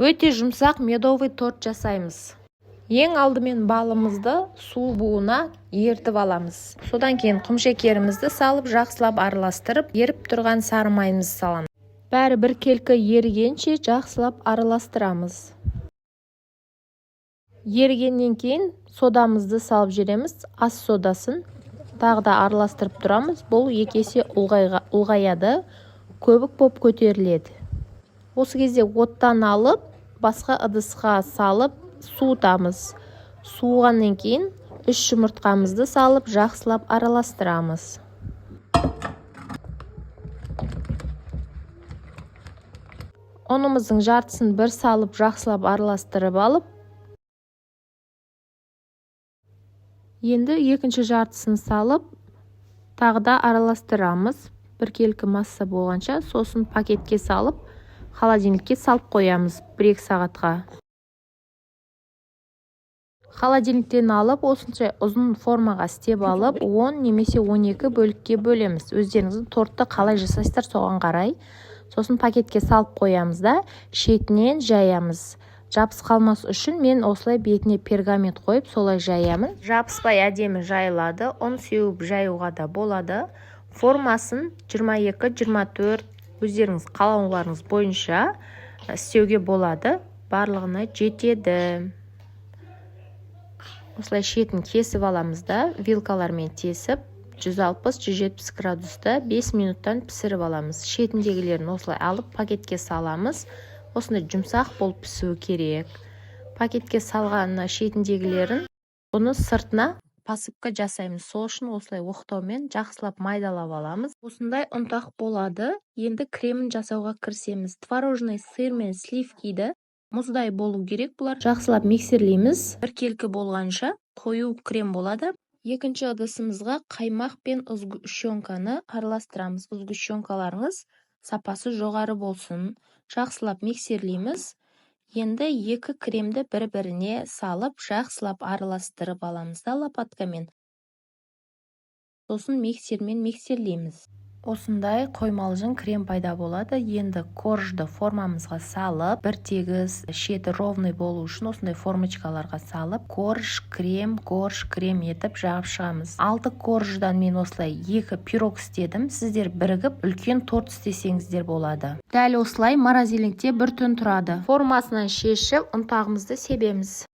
Өте жұмсақ медовый торт жасаймыз. Ең алдымен балымызды су буына ертіп аламыз. Содан кейін құмшекерімізді салып, жақсылап араластырып, еріп тұрған сары майымызды саламыз. Бәрі біркелкі ерігенше жақсылап араластырамыз. Ерігеннен кейін содамызды салып жібереміз. Ас содасын тағы да араластырып тұрамыз. Бұл екі есе ұлғаяды, көбік боп көтеріледі. Осы кезде оттан алып, басқа ыдысқа салып суытамыз. Суығаннан кейін 3 жұмыртқамызды салып, жақсылап араластырамыз. Ұнымыздың жартысын бір салып, жақсылап араластырып алып, енді екінші жартысын салып, тағы да араластырамыз. Біркелкі масса болғанша, сосын пакетке салып, холодильникке салып қоямыз 1-2 сағатқа. Холодильниктен алып, осынша ұзын формаға істеп алып, 10 немесе 12 бөлікке бөлеміз. Өздеріңіздің тортты қалай жасайсыздар соған қарай. Сосын пакетке салып қоямыз да, шетінен жаямыз. Жабыс қалмас үшін мен осылай бетіне пергамент қойып, солай жаямын. Жабыспай әдемі жайылады, ұн сеуіп жаюға да болады. Формасын 22-24 өздеріңіз қалауларыңыз бойынша істеуге болады. Барлығына жетеді. Осылай шетін кесіп аламыз да, вилкалармен тесіп, 160-170 градуста 5 минуттан пісіріп аламыз. Шетіндегілерін осылай алып пакетке саламыз. Осындай жұмсақ болып пісуі керек. Пакетке салғанына шетіндегілерін бұны сыртына посыпка жасаймыз. Сол үшін осылай оқтаумен жақсылап майдалап аламыз. Осындай ұнтақ болады. Енді кремін жасауға кірісеміз. Творожный сыр мен сливкиді мұздай болу керек бұлар. Жақсылап миксерлейміз. Біркелкі болғанша қою крем болады. Екінші ыдысымызға қаймақ пен сгущенканы араластырамыз. Сгущенкаларыңыз сапасы жоғары болсын. Жақсылап миксерлейміз. Енді екі кремді бір-біріне салып, жақсылап араластырып аламыз да лопаткамен. Сосын миксермен миксерлейміз. Осындай қоймалжың крем пайда болады. Енді коржды формамызға салып, бір тегіс шеті ровный болу үшін осындай формочкаларға салып, корж, крем етіп жағып шығамыз. 6 корждан мен осылай 2 пирог істедім. Сіздер бірігіп үлкен торт істесеңіздер болады. Дәл осылай морозильникте бір түн тұрады. Формасынан шешіп, ұнтағымызды себеміз.